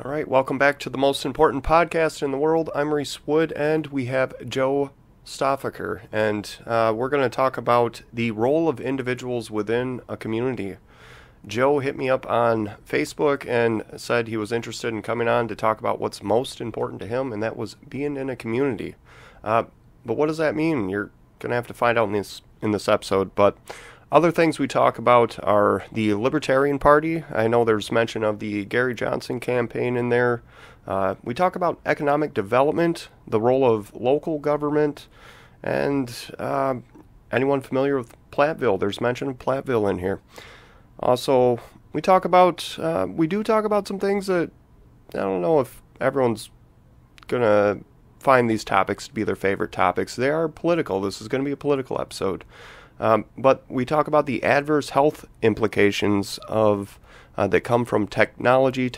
All right, welcome back to the most important podcast in the world. I'm Reese Wood, and we have Joe Stauffacher, and we're going to talk about the role of individuals within a community. Joe hit me up on Facebook and said he was interested in coming on to talk about what's most important to him, and that was being in a community. But what does that mean? You're going to have to find out in this episode. But other things we talk about are the Libertarian Party. I know there's mention of the Gary Johnson campaign in there. We talk about economic development, the role of local government, and anyone familiar with Platteville? There's mention of Platteville in here. Also, we do talk about some things that I don't know if everyone's gonna find these topics to be their favorite topics. They are political. This is going to be a political episode. But we talk about the adverse health implications of that come from technology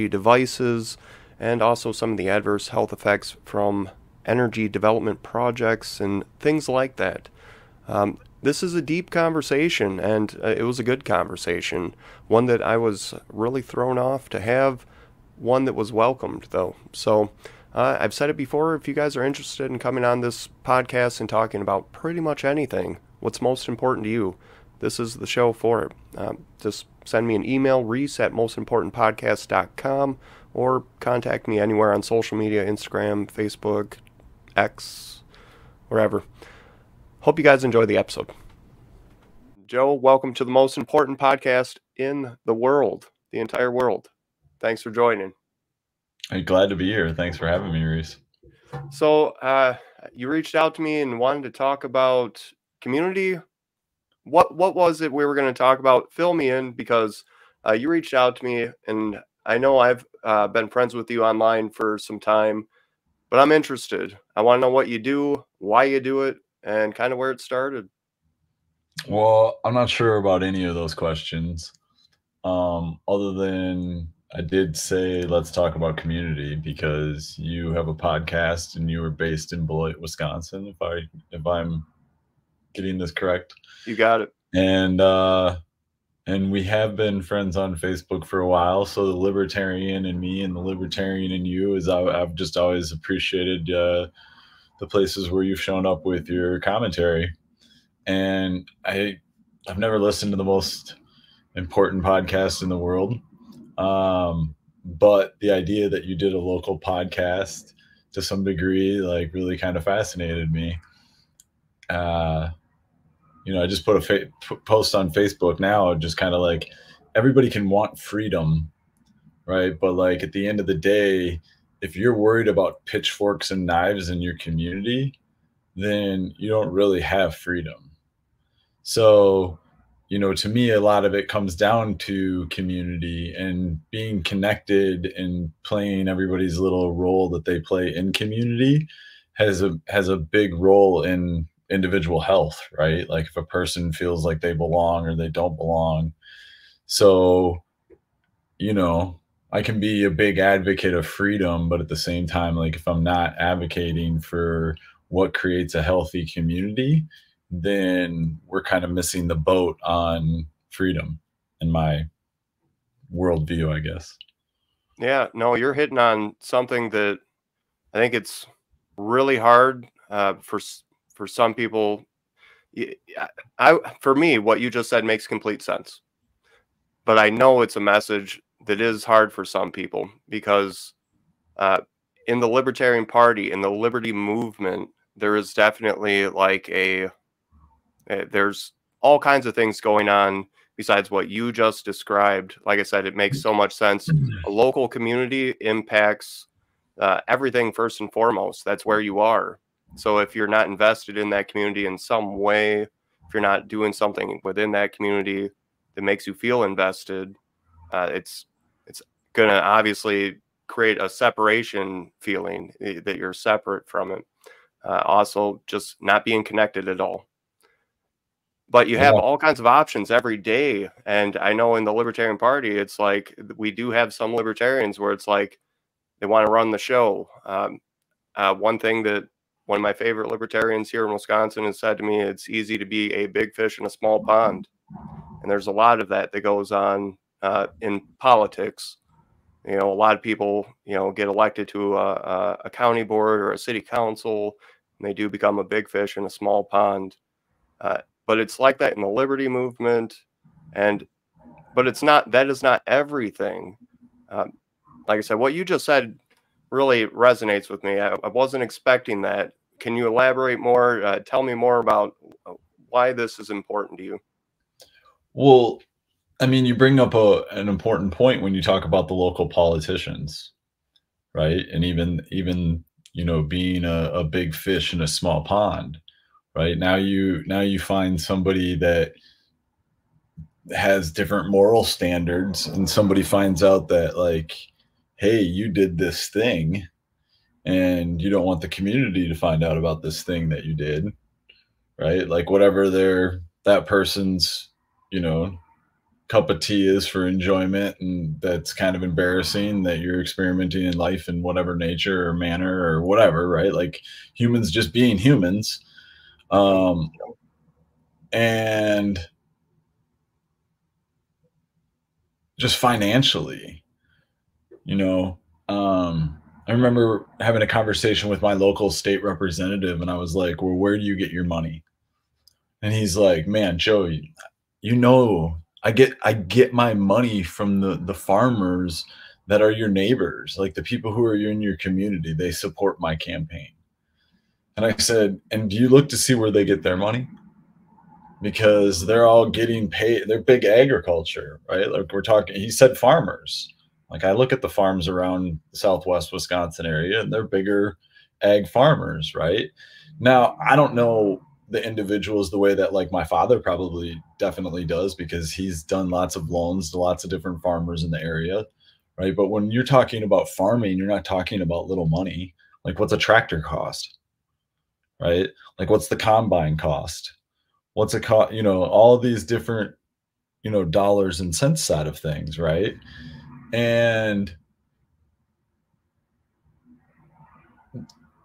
devices, and also some of the adverse health effects from energy development projects and things like that. This is a deep conversation, and it was a good conversation. One that I was really thrown off to have, one that was welcomed, though. So I've said it before, if you guys are interested in coming on this podcast and talking about pretty much anything, what's most important to you, this is the show for it. Just send me an email, reese@mostimportantpodcast.com, or contact me anywhere on social media, Instagram, Facebook, X, wherever. Hope you guys enjoy the episode. Joe, welcome to the most important podcast in the world, the entire world. Thanks for joining. I'm glad to be here. Thanks for having me, Reese. So, you reached out to me and wanted to talk about community. What was it we were going to talk about? Fill me in, because you reached out to me, and I know I've been friends with you online for some time, but I'm interested. I want to know what you do, why you do it, and kind of where it started. Well, I'm not sure about any of those questions. Other than I did say, let's talk about community, because you have a podcast and you were based in Beloit, Wisconsin, if I'm getting this correct. You got it. And we have been friends on Facebook for a while. So the libertarian in me and the libertarian in you is I've just always appreciated the places where you've shown up with your commentary. And I've never listened to the most important podcast in the world. But the idea that you did a local podcast to some degree, like, really kind of fascinated me. I just put a post on Facebook now, just kind of like, everybody can want freedom, right? But like, at the end of the day, if you're worried about pitchforks and knives in your community, then you don't really have freedom. So, to me, a lot of it comes down to community and being connected and playing everybody's little role that they play in community has a big role in individual health, right? Like, if a person feels like they belong or they don't belong. So, I can be a big advocate of freedom, but at the same time, like, if I'm not advocating for what creates a healthy community, then we're kind of missing the boat on freedom in my worldview, I guess. Yeah, no, you're hitting on something that I think it's really hard for some people. For me, what you just said makes complete sense. But I know it's a message that is hard for some people, because in the Libertarian Party, in the liberty movement, there is definitely like there's all kinds of things going on besides what you just described. Like I said, it makes so much sense. A local community impacts everything first and foremost. That's where you are. So if you're not invested in that community in some way, if you're not doing something within that community that makes you feel invested, it's going to obviously create a separation feeling, that you're separate from it. Also, just not being connected at all. But you have all kinds of options every day. And I know in the Libertarian Party, it's like, we do have some libertarians where it's like they want to run the show. One thing that one of my favorite libertarians here in Wisconsin has said to me, it's easy to be a big fish in a small pond. And there's a lot of that goes on in politics. You know, a lot of people, get elected to a county board or a city council, and they do become a big fish in a small pond. But it's like that in the liberty movement, and but that is not everything. Um, like I said, what you just said really resonates with me. I wasn't expecting that. Can you elaborate more? Tell me more about why this is important to you. Well, I mean, you bring up an important point when you talk about the local politicians, right? And even being a big fish in a small pond, right? Now you find somebody that has different moral standards, and somebody finds out that, like, hey, you did this thing, and you don't want the community to find out about this thing that you did, right? Like, whatever that person's, cup of tea is for enjoyment, and that's kind of embarrassing that you're experimenting in life in whatever nature or manner or whatever, right? Like, humans just being humans. And just financially, I remember having a conversation with my local state representative, and I was like, well, where do you get your money? And he's like, man, Joe, I get my money from the farmers that are your neighbors, like the people who are in your community. They support my campaign. And I said, and do you look to see where they get their money? Because they're all getting paid. They're big agriculture, right? Like, he said farmers. Like, I look at the farms around the Southwest Wisconsin area, and they're bigger ag farmers, right? Now, I don't know the individuals the way that, like, my father probably definitely does, because he's done lots of loans to lots of different farmers in the area, right? But when you're talking about farming, you're not talking about little money. Like, what's a tractor cost, right? Like, what's the combine cost? What's it cost? All these different, dollars and cents side of things, right? And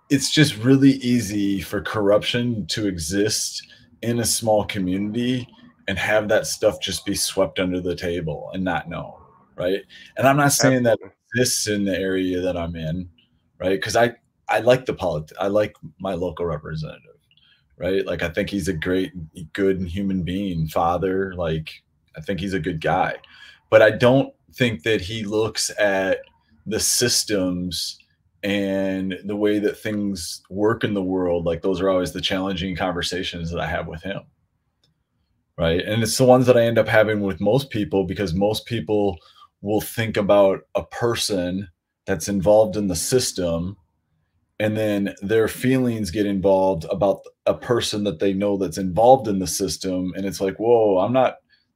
it's just really easy for corruption to exist in a small community and have that stuff just be swept under the table and not know, right? And I'm not saying that Absolutely. this in the area that I'm in, right? Because I like I like my local representative, right? Like, I think he's a good human being, father. Like, I think he's a good guy, but I don't think that he looks at the systems and the way that things work in the world. Like, those are always the challenging conversations that I have with him, right? And it's the ones that I end up having with most people, because most people will think about a person that's involved in the system, and then their feelings get involved about a person that they know that's involved in the system. And it's like, whoa,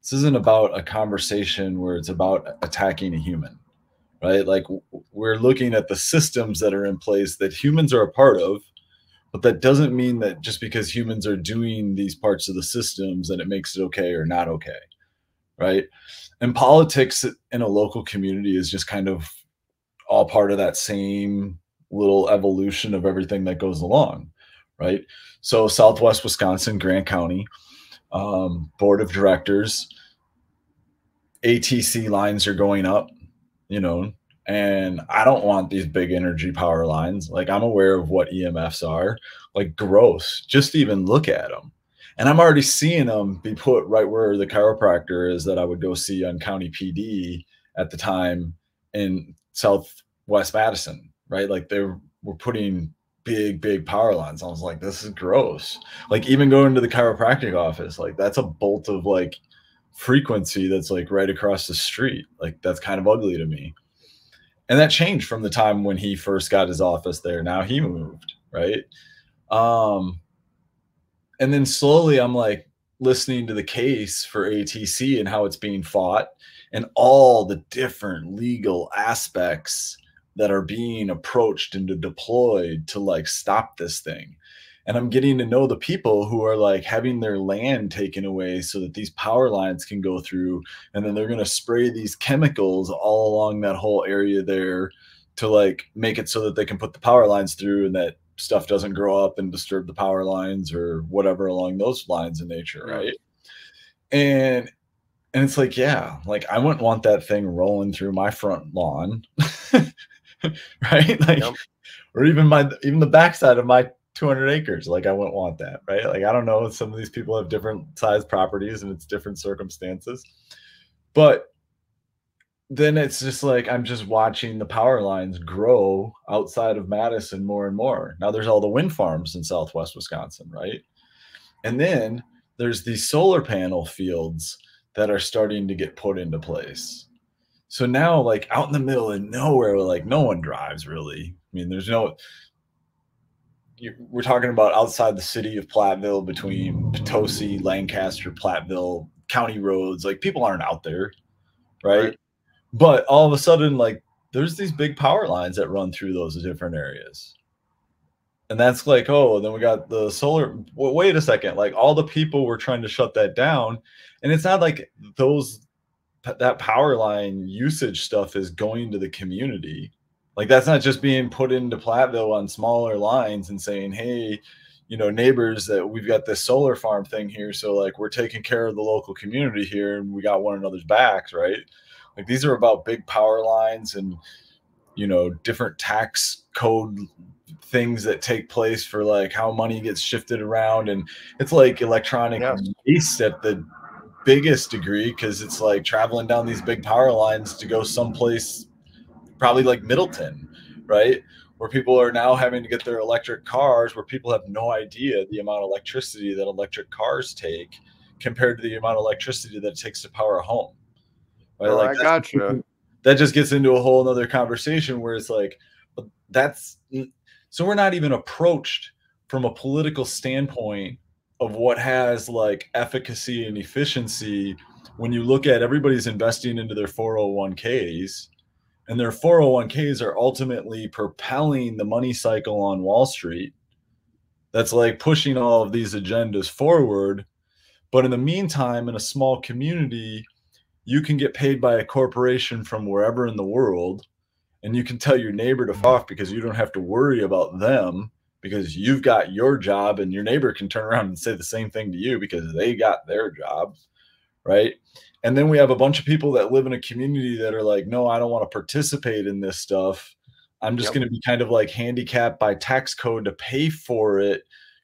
this isn't about a conversation where it's about attacking a human, right? Like, we're looking at the systems that are in place that humans are a part of, but that doesn't mean that just because humans are doing these parts of the systems that it makes it okay or not okay, right? And politics in a local community is just kind of all part of that same little evolution of everything that goes along, right? So Southwest Wisconsin, Grant County, board of directors, ATC lines are going up, and I don't want these big energy power lines. Like, I'm aware of what EMFs are, like, gross, just to even look at them. And I'm already seeing them be put right where the chiropractor is that I would go see on County PD at the time in Southwest Madison, right? Like, they were putting big power lines. I was like, this is gross. Like, even going to the chiropractic office, like, that's a bolt of, like, frequency that's, like, right across the street. Like, that's kind of ugly to me. And that changed from the time when he first got his office there. Now he moved, right? And then slowly I'm, like, listening to the case for ATC and how it's being fought and all the different legal aspects that are being approached and deployed to, like, stop this thing. And I'm getting to know the people who are, like, having their land taken away so that these power lines can go through. And then they're going to spray these chemicals all along that whole area there to, like, make it so that they can put the power lines through, and that stuff doesn't grow up and disturb the power lines or whatever along those lines in nature, right? And And it's like, yeah, like I wouldn't want that thing rolling through my front lawn, right? Like, Yep. or even the backside of my 200 acres. Like I wouldn't want that, right? Like I don't know. Some of these people have different size properties and it's different circumstances, but then it's just like I'm just watching the power lines grow outside of Madison more and more. Now there's all the wind farms in Southwest Wisconsin, right? And then there's these solar panel fields that are starting to get put into place. So now, like out in the middle of nowhere, like no one drives really. I mean, there's no. We're talking about outside the city of Platteville, between Potosi, Lancaster, Platteville, county roads. Like people aren't out there, right? But all of a sudden, like there's these big power lines that run through those different areas. And that's like, oh, then we got the solar. Well, wait a second. Like all the people were trying to shut that down. And it's not like that power line usage stuff is going to the community. Like that's not just being put into Platteville on smaller lines and saying, hey, you know, neighbors, that we've got this solar farm thing here. So like we're taking care of the local community here and we got one another's backs, right? Like these are about big power lines and, you know, different tax code things that take place for like how money gets shifted around. And it's like electronic waste at the biggest degree, because it's like traveling down these big power lines to go someplace probably like Middleton, right? Where people are now having to get their electric cars, where people have no idea the amount of electricity that electric cars take compared to the amount of electricity that it takes to power a home. Right? Oh, Like I gotcha. that just gets into a whole other conversation where it's like, so we're not even approached from a political standpoint of what has like efficacy and efficiency. When you look at everybody's investing into their 401ks, and their 401ks are ultimately propelling the money cycle on Wall Street, that's like pushing all of these agendas forward. But in the meantime, in a small community, you can get paid by a corporation from wherever in the world, and you can tell your neighbor to f off because you don't have to worry about them, because you've got your job, and your neighbor can turn around and say the same thing to you because they got their job, right? And then we have a bunch of people that live in a community that are like, no, I don't want to participate in this stuff. I'm just going to be kind of like handicapped by tax code to pay for it,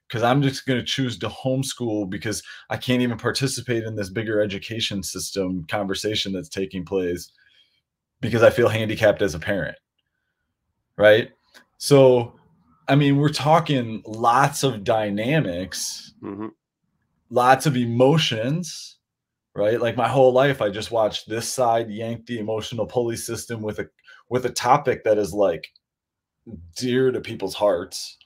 because I'm just going to choose to homeschool because I can't even participate in this bigger education system conversation that's taking place because I feel handicapped as a parent, right? So, I mean, we're talking lots of dynamics, lots of emotions, right? Like my whole life, I just watched this side yank the emotional pulley system with a topic that is like dear to people's hearts,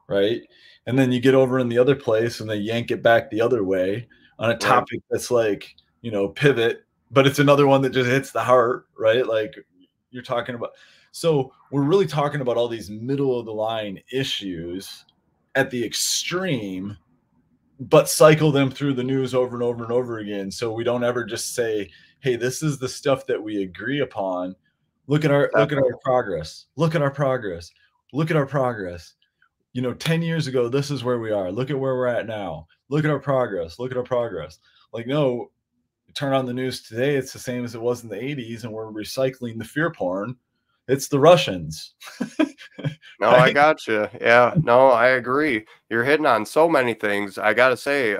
right? And then you get over in the other place and they yank it back the other way on a topic that's like, you know, pivot, but it's another one that just hits the heart, right? Like you're talking about. So we're really talking about all these middle of the line issues at the extreme, but cycle them through the news over and over and over again. So we don't ever just say, hey, this is the stuff that we agree upon. Look at our progress. Look at our progress. Look at our progress. You know, 10 years ago, this is where we are. Look at where we're at now. Look at our progress. Look at our progress. Like, no, turn on the news today, it's the same as it was in the 80s, and we're recycling the fear porn. It's the Russians. No, I gotcha. Yeah, no, I agree. You're hitting on so many things. I gotta say,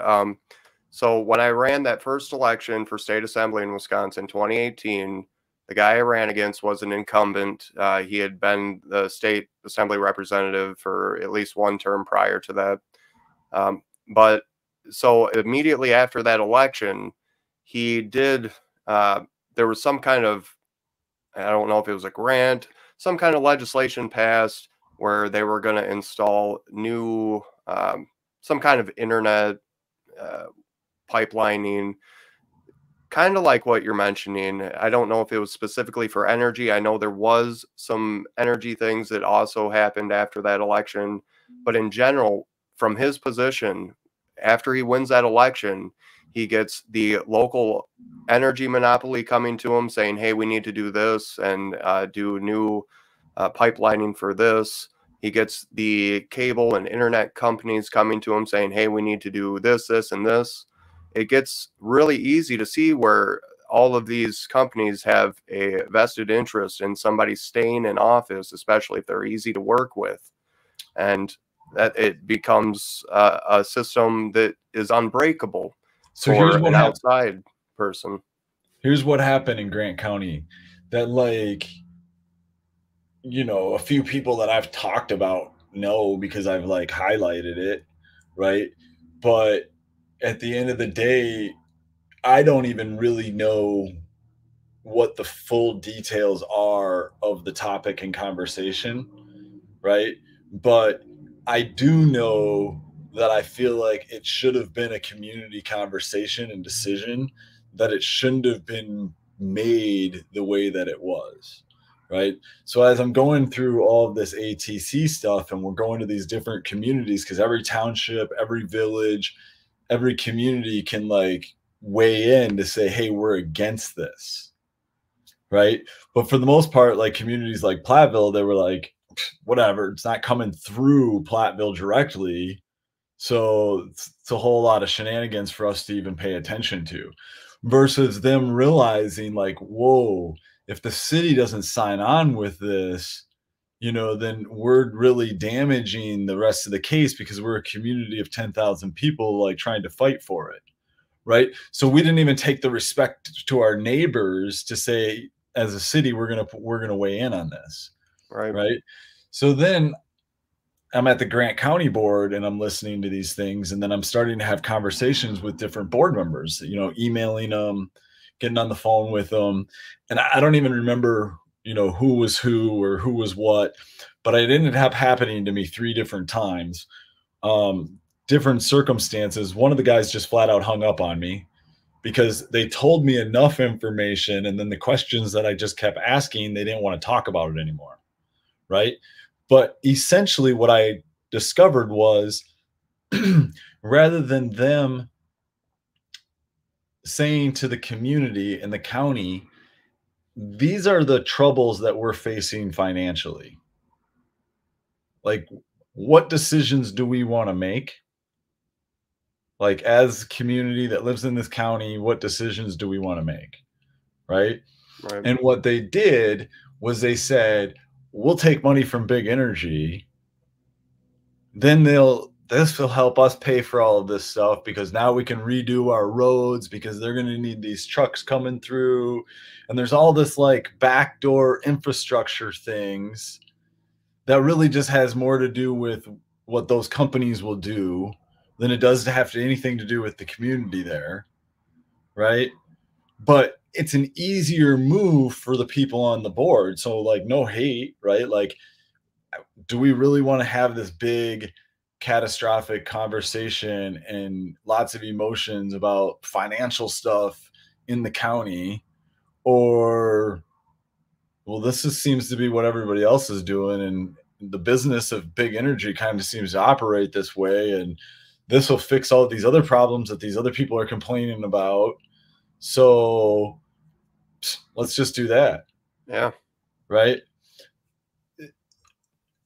so when I ran that first election for state assembly in Wisconsin, 2018, the guy I ran against was an incumbent. He had been the state assembly representative for at least one term prior to that. But so immediately after that election, he did, there was some kind of, I don't know if it was a grant, some kind of legislation passed where they were going to install new, some kind of internet pipelining, kind of like what you're mentioning. I don't know if it was specifically for energy. I know there was some energy things that also happened after that election, but in general, from his position, after he wins that election, he gets the local energy monopoly coming to him saying, hey, we need to do this and do new pipelining for this. He gets the cable and internet companies coming to him saying, hey, we need to do this, this, and this. It gets really easy to see where all of these companies have a vested interest in somebody staying in office, especially if they're easy to work with, and that it becomes a system that is unbreakable So for an outside person. Here's what happened in Grant County that, like, you know, a few people that I've talked about know because I've like highlighted it, right? But at the end of the day, I don't even really know what the full details are of the topic and conversation, right? But I do know that I feel like it should have been a community conversation and decision, that it shouldn't have been made the way that it was, right? So as I'm going through all of this ATC stuff and we're going to these different communities, because every township, every village, every community can like weigh in to say, hey, we're against this, right? But for the most part, like communities like Platteville, they were like, whatever, it's not coming through Platteville directly, so it's a whole lot of shenanigans for us to even pay attention to, versus them realizing like, whoa, if the city doesn't sign on with this, you know, then we're really damaging the rest of the case because we're a community of 10,000 people like trying to fight for it, right? So we didn't even take the respect to our neighbors to say, as a city, we're gonna weigh in on this, right? So then I'm at the Grant County board and I'm listening to these things, and then I'm starting to have conversations with different board members, you know, emailing them, getting on the phone with them, and I don't even remember, you know, who was who or who was what, but it ended up happening to me 3 different times, different circumstances. One of the guys just flat out hung up on me because they told me enough information, and then the questions that I just kept asking, they didn't want to talk about it anymore, right? But essentially what I discovered was rather than them saying to the community and the county, these are the troubles that we're facing financially. Like, what decisions do we want to make? Like, as a community that lives in this county, what decisions do we want to make? Right? And what they did was they said, we'll take money from big energy. Then this will help us pay for all of this stuff because now we can redo our roads because they're going to need these trucks coming through. And there's all this like backdoor infrastructure things that really just has more to do with what those companies will do than it does to have anything to do with the community there, right? But it's an easier move for the people on the board. So like, no hate, right? Like, do we really want to have this big catastrophic conversation and lots of emotions about financial stuff in the county? Or, well, this just seems to be what everybody else is doing, and the business of big energy kind of seems to operate this way, and this will fix all these other problems that these other people are complaining about, so let's just do that. Yeah. Right.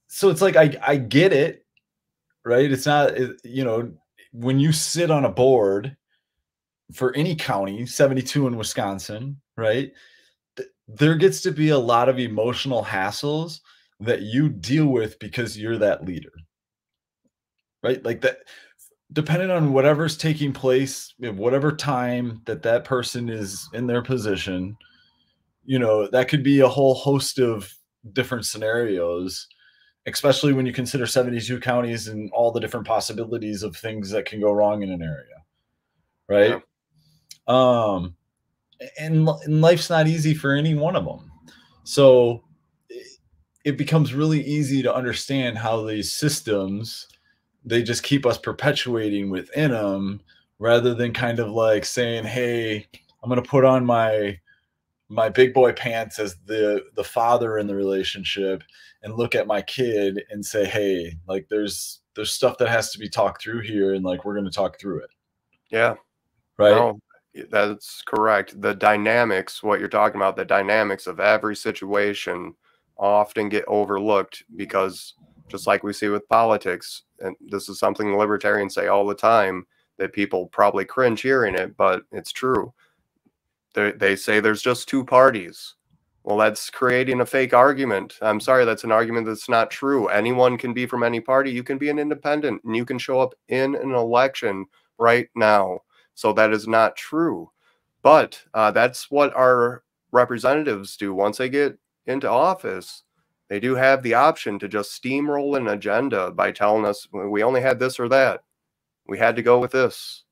So it's like, I get it, right? It's not, you know, when you sit on a board for any county, 72 in Wisconsin, right? There gets to be a lot of emotional hassles that you deal with because you're that leader, right? Like that, depending on whatever's taking place, whatever time that person is in their position, you know, that could be a whole host of different scenarios, especially when you consider 72 counties and all the different possibilities of things that can go wrong in an area, right? Yeah. And life's not easy for any one of them. So it becomes really easy to understand how these systems, they just keep us perpetuating within them rather than kind of like saying, hey, I'm going to put on my big boy pants as the father in the relationship and look at my kid and say, hey, like there's stuff that has to be talked through here, and like we're going to talk through it. Yeah. Right. No, that's correct. The dynamics, what you're talking about, the dynamics of every situation often get overlooked because, just like we see with politics, and this is something libertarians say all the time, that people probably cringe hearing it, but it's true. They say there's just two parties. Well, that's creating a fake argument. I'm sorry, that's an argument that's not true. Anyone can be from any party. You can be an independent and you can show up in an election right now. So that is not true. But that's what our representatives do. Once they get into office, they do have the option to just steamroll an agenda by telling us we only had this or that. We had to go with this,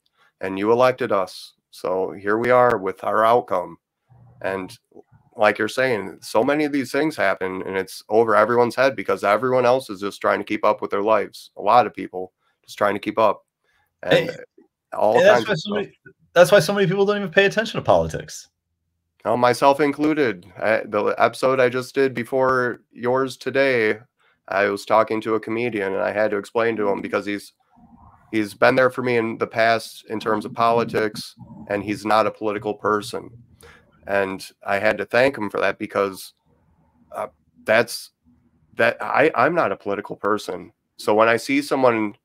and you elected us. So here we are with our outcome. And like you're saying, so many of these things happen and it's over everyone's head because everyone else is just trying to keep up with their lives. A lot of people just trying to keep up. And all and kinds of stuff. That's why so many people don't even pay attention to politics. Myself included. The episode I just did before yours today, I was talking to a comedian and I had to explain to him because he's been there for me in the past in terms of politics, and he's not a political person. And I had to thank him for that because I'm not a political person. So when I see someone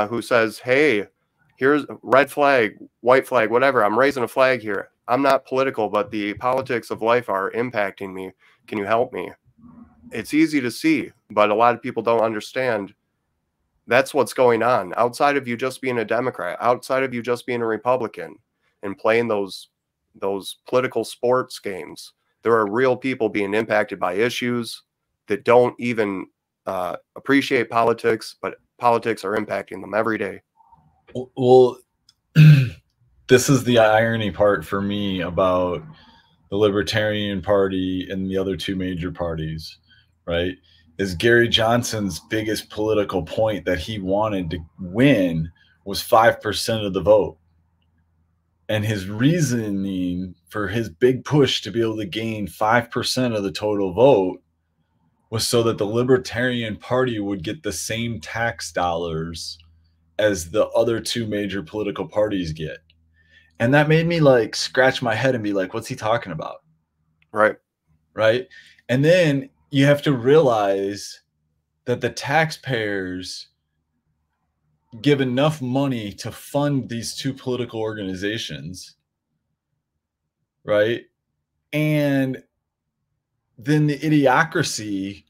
who says, hey, here's red flag, white flag, whatever, I'm raising a flag here. I'm not political, but the politics of life are impacting me. Can you help me? It's easy to see, but a lot of people don't understand. That's what's going on. Outside of you just being a Democrat, outside of you just being a Republican and playing those political sports games, there are real people being impacted by issues that don't even appreciate politics, but politics are impacting them every day. Well, this is the irony part for me about the Libertarian Party and the other two major parties, right? Is Gary Johnson's biggest political point that he wanted to win was 5% of the vote. And his reasoning for his big push to be able to gain 5% of the total vote was so that the Libertarian Party would get the same tax dollars as the other two major political parties get. And that made me like scratch my head and be like, what's he talking about? Right. Right. And then you have to realize that the taxpayers give enough money to fund these two political organizations. Right. And then the idiocracy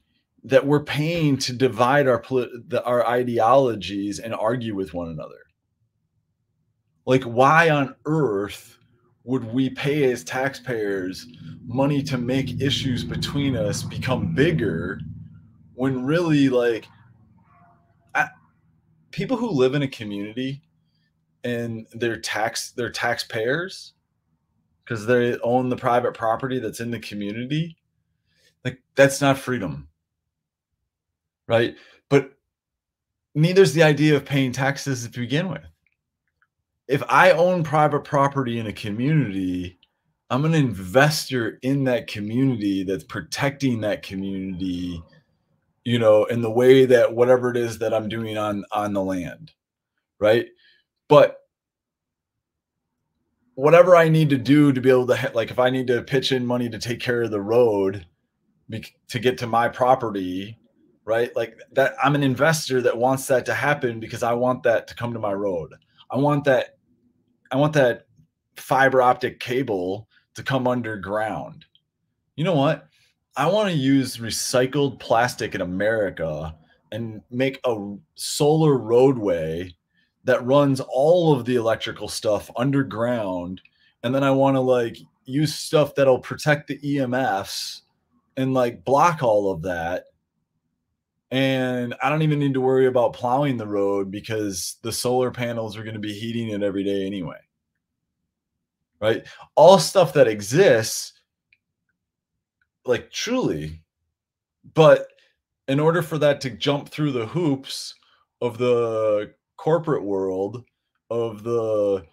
that we're paying to divide our ideologies and argue with one another. Like, why on earth would we pay as taxpayers money to make issues between us become bigger when really, like, people who live in a community and they're taxpayers because they own the private property that's in the community, like, that's not freedom, right? But neither's the idea of paying taxes to begin with. If I own private property in a community, I'm an investor in that community that's protecting that community, you know, in the way that whatever it is that I'm doing on the land, right? But whatever I need to do to be able to, like, if I need to pitch in money to take care of the road to get to my property, right? Like that, I'm an investor that wants that to happen because I want that to come to my road. I want that fiber optic cable to come underground. You know what? I want to use recycled plastic in America and make a solar roadway that runs all of the electrical stuff underground. And then I want to like use stuff that'll protect the EMFs and like block all of that. And I don't even need to worry about plowing the road because the solar panels are going to be heating it every day anyway. Right? All stuff that exists, like truly. But in order for that to jump through the hoops of the corporate world, the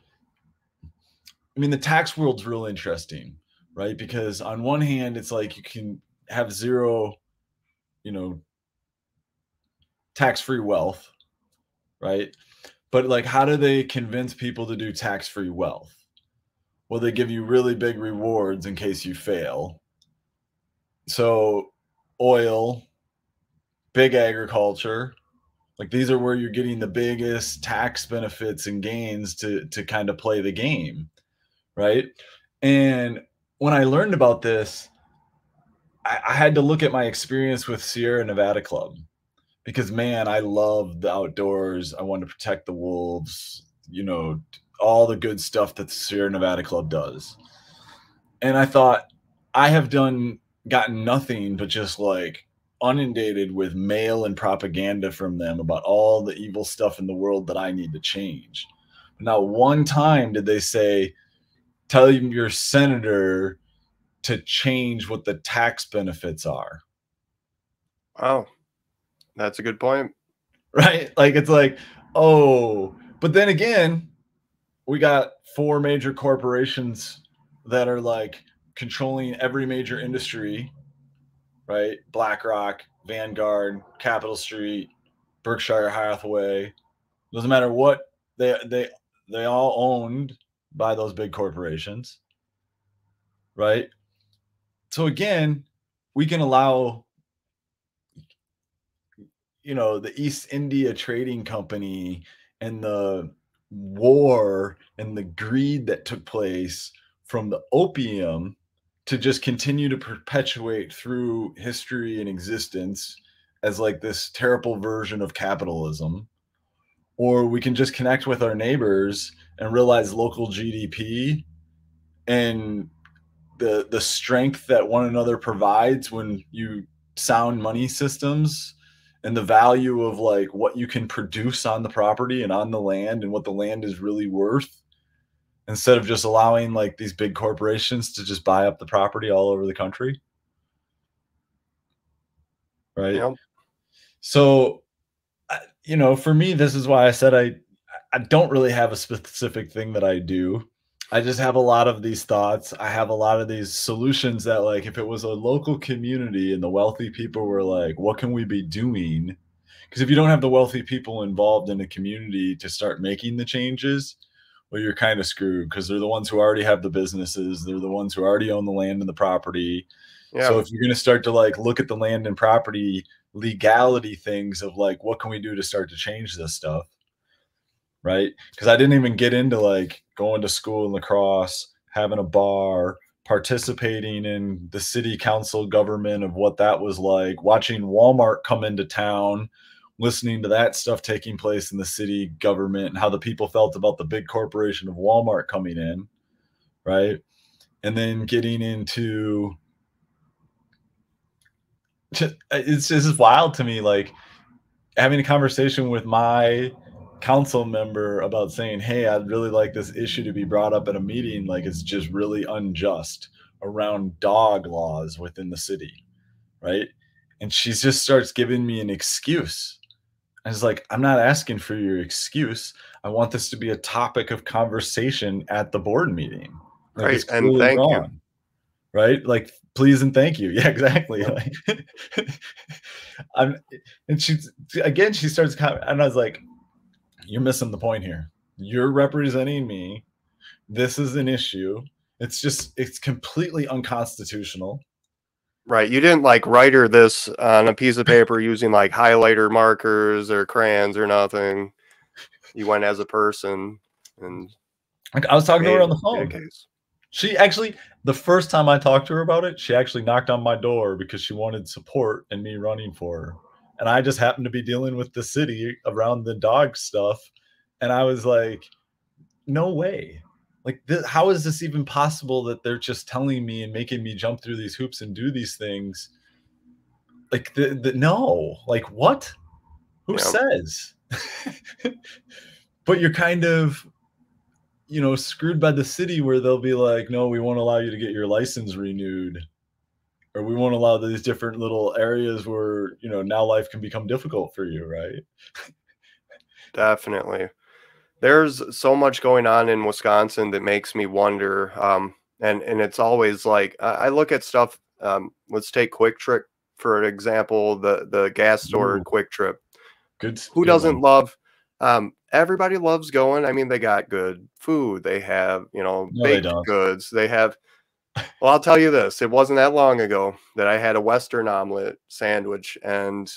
tax world's real interesting, right? Because on one hand, it's like you can have zero, tax-free wealth, right? But like, how do they convince people to do tax-free wealth? Well, they give you really big rewards in case you fail. So oil, big agriculture, like these are where you're getting the biggest tax benefits and gains to kind of play the game, right? And when I learned about this, I had to look at my experience with Sierra Nevada Club because, man, I love the outdoors. I want to protect the wolves, you know, all the good stuff that the Sierra Nevada Club does. And I thought, I have gotten nothing but just like inundated with mail and propaganda from them about all the evil stuff in the world that I need to change. Not one time did they say, tell your senator to change what the tax benefits are. Oh, that's a good point. Right? Like, it's like, oh, but then again, we got 4 major corporations that are like controlling every major industry, right? BlackRock, Vanguard, Capital Street, Berkshire Hathaway. Doesn't matter what they all owned by those big corporations, right? So again, we can allow, you know, the East India Trading Company and the war and the greed that took place from the opium to just continue to perpetuate through history and existence as like this terrible version of capitalism. Or we can just connect with our neighbors and realize local GDP and the strength that one another provides when you sound money systems, and the value of like what you can produce on the property and on the land and what the land is really worth, instead of just allowing like these big corporations to just buy up the property all over the country. Right. Yep. So, you know, for me, this is why I said I don't really have a specific thing that I do. I just have a lot of these thoughts. I have a lot of these solutions that, like, if it was a local community and the wealthy people were like, what can we be doing? Because if you don't have the wealthy people involved in the community to start making the changes, well, you're kind of screwed because they're the ones who already have the businesses. They're the ones who already own the land and the property. Yeah. So if you're going to start to like look at the land and property legality things of like, what can we do to start to change this stuff? Right? Because I didn't even get into like going to school in lacrosse, having a bar, participating in the city council government of what that was like, watching Walmart come into town, listening to that stuff taking place in the city government and how the people felt about the big corporation of Walmart coming in, right? And then getting into it's just wild to me, like having a conversation with my council member about saying, hey, I'd really like this issue to be brought up at a meeting, like it's just really unjust around dog laws within the city, right? And she just starts giving me an excuse. I was like, I'm not asking for your excuse. I want this to be a topic of conversation at the board meting. Like, Right. it's And clearly thank you. wrong. Right? Like, please and thank you. Yeah, exactly. Yep. Like, and she starts, and I was like, you're missing the point here. You're representing me. This is an issue. It's completely unconstitutional. Right. You didn't like write her this on a piece of paper using like highlighter markers or crayons or nothing. You went as a person, and Like, I was talking to her on the made a phone. case. She actually, the first time I talked to her about it, she actually knocked on my door because she wanted support in me running for her. And I just happened to be dealing with the city around the dog stuff. And I was like, no way. Like, how is this even possible that they're just telling me and making me jump through these hoops and do these things? Like, no, like, what? Who says? But you're kind of, you know, screwed by the city where they'll be like, no, we won't allow you to get your license renewed, or we won't allow these different little areas where, you know, now life can become difficult for you, right? Definitely. There's so much going on in Wisconsin that makes me wonder. And it's always like I look at stuff. Let's take Quick Trip for example. The gas store Ooh, Quick Trip. Who good doesn't one. love? Everybody loves going. I mean, they got good food. They have, you know, No, they baked don't. goods. They have. Well, I'll tell you this. It wasn't that long ago that I had a Western omelet sandwich, and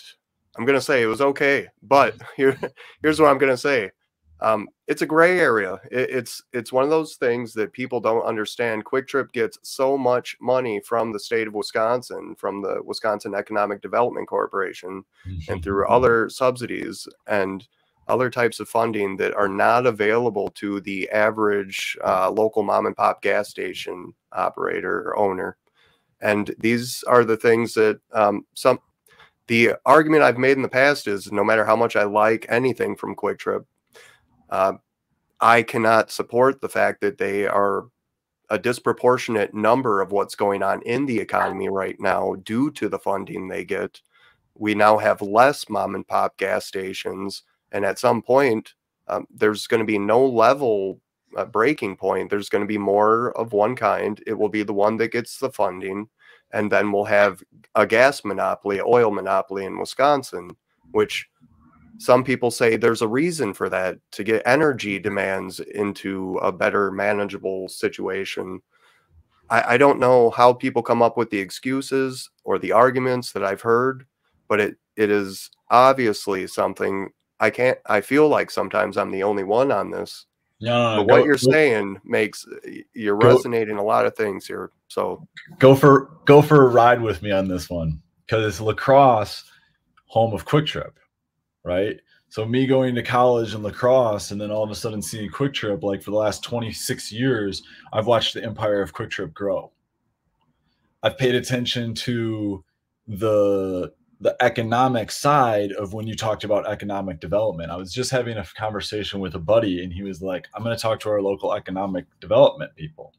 I'm gonna say it was okay. But here's what I'm gonna say. It's a gray area. It's one of those things that people don't understand. Quick Trip gets so much money from the state of Wisconsin, from the Wisconsin Economic Development Corporation, and through other subsidies and other types of funding that are not available to the average local mom and pop gas station operator or owner. And these are the things that the argument I've made in the past is no matter how much I like anything from Quick Trip, I cannot support the fact that they are a disproportionate number of what's going on in the economy right now due to the funding they get. We now have less mom and pop gas stations, and at some point, there's going to be no level breaking point. There's going to be more of one kind. It will be the one that gets the funding, and then we'll have a gas monopoly, oil monopoly in Wisconsin, which some people say there's a reason for that, to get energy demands into a better manageable situation. I don't know how people come up with the excuses or the arguments that I've heard, but it is obviously something I feel like sometimes I'm the only one on this. No, but what you're saying makes you're resonating a lot of things here. So go for a ride with me on this one, because it's La Crosse, home of Quick Trip. Right. So me going to college in La Crosse and then all of a sudden seeing Quick Trip, like for the last 26 years, I've watched the empire of Quick Trip grow. I've paid attention to the economic side of when you talked about economic development. I was just having a conversation with a buddy and he was like, I'm going to talk to our local economic development people.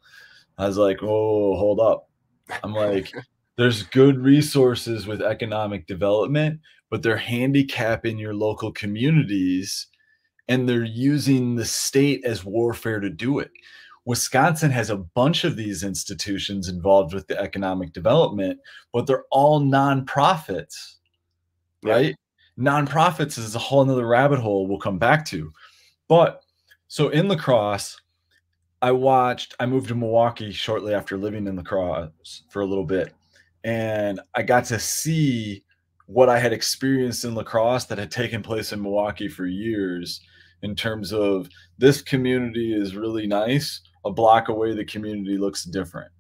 I was like, oh, hold up. I'm like, there's good resources with economic development, but they're handicapping your local communities and they're using the state as warfare to do it. Wisconsin has a bunch of these institutions involved with the economic development, but they're all nonprofits, right? Yeah. Nonprofits is a whole nother rabbit hole we'll come back to. But so in La Crosse, I moved to Milwaukee shortly after living in La Crosse for a little bit. And I got to see what I had experienced in La Crosse that had taken place in Milwaukee for years, in terms of this community is really nice. A block away, the community looks different,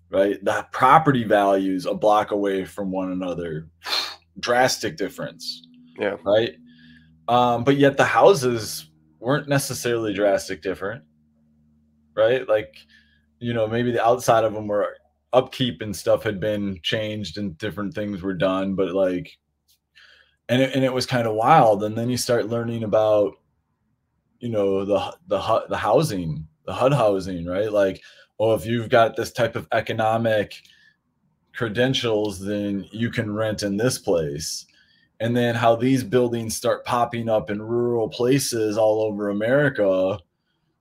right? The property values a block away from one another, drastic difference. Yeah. Right. But yet the houses weren't necessarily drastic different, right? Like, you know, maybe the outside of them were upkeep and stuff had been changed and different things were done, but like, and it was kind of wild. And then you start learning about, you know, the housing, the HUD housing, right? Like, oh, if you've got this type of economic credentials, then you can rent in this place. And then how these buildings start popping up in rural places all over America.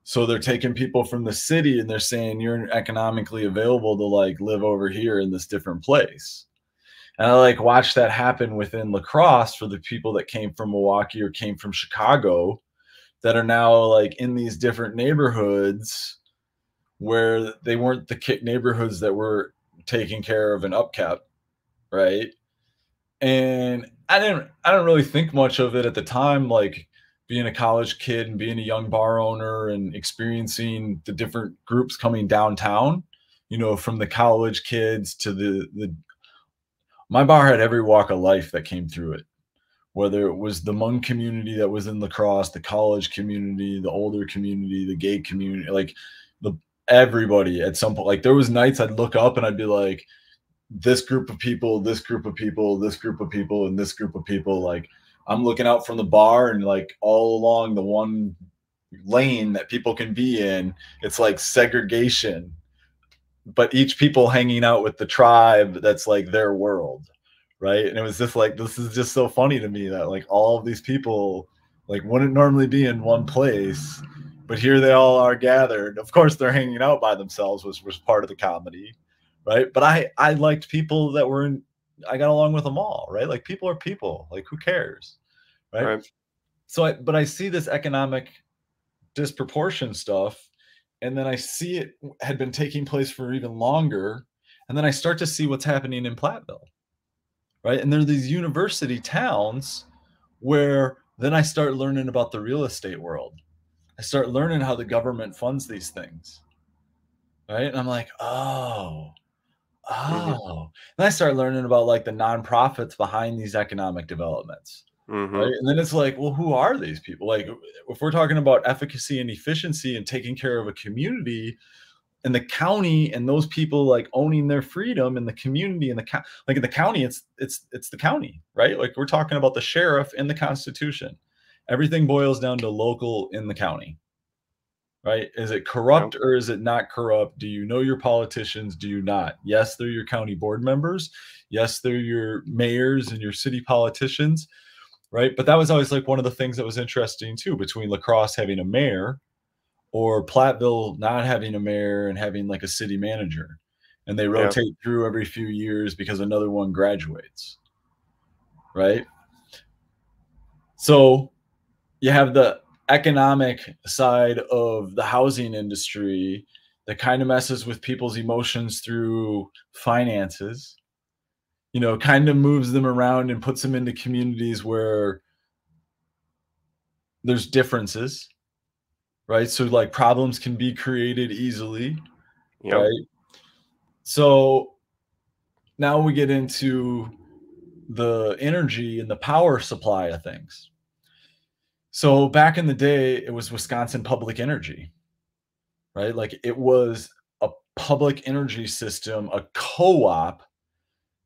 So they're taking people from the city and they're saying you're economically available to like live over here in this different place. And I like watched that happen within La Crosse for the people that came from Milwaukee or came from Chicago that are now like in these different neighborhoods where they weren't the neighborhoods that were taken care of and upkept, right? And I don't really think much of it at the time, like being a college kid and being a young bar owner and experiencing the different groups coming downtown, you know, from the college kids to my bar had every walk of life that came through it, whether it was the Hmong community that was in La Crosse, the college community, the older community, the gay community, like everybody at some point. Like there was nights I'd look up and I'd be like, this group of people, this group of people, this group of people, and this group of people. Like I'm looking out from the bar and like all along the one lane that people can be in, it's like segregation, but each people hanging out with the tribe that's like their world, right? And it was just like, this is just so funny to me that like all of these people like wouldn't normally be in one place, but here they all are gathered. Of course they're hanging out by themselves, which was part of the comedy, right? But I liked people that were in, I got along with them all, right? Like people are people, like who cares, right? So but I see this economic disproportion stuff, and then I see it had been taking place for even longer, and then I start to see what's happening in Platteville, right? And there are these university towns where Then I start learning about the real estate world. I start learning how the government funds these things. Right. And I'm like, oh. Mm-hmm. And I start learning about like the nonprofits behind these economic developments. Mm-hmm. Right. And then it's like, well, who are these people? Like, if we're talking about efficacy and efficiency and taking care of a community and the county and those people like owning their freedom in the community and like in the county, it's the county, right? Like we're talking about the sheriff in the Constitution. Everything boils down to local in the county. Right? Is it corrupt Yep. or is it not corrupt? Do you know your politicians? Do you not? Yes, they're your county board members. Yes, they're your mayors and your city politicians, right? But that was always like one of the things that was interesting too, between La Crosse having a mayor or Platteville not having a mayor and having like a city manager. And they Yeah. rotate through every few years because another one graduates, right? So you have the economic side of the housing industry that kind of messes with people's emotions through finances, kind of moves them around and puts them into communities where there's differences, right? So like problems can be created easily, Yep. right? So now we get into the energy and the power supply of things. So back in the day, it was Wisconsin Public Energy, right? Like it was a public energy system, a co-op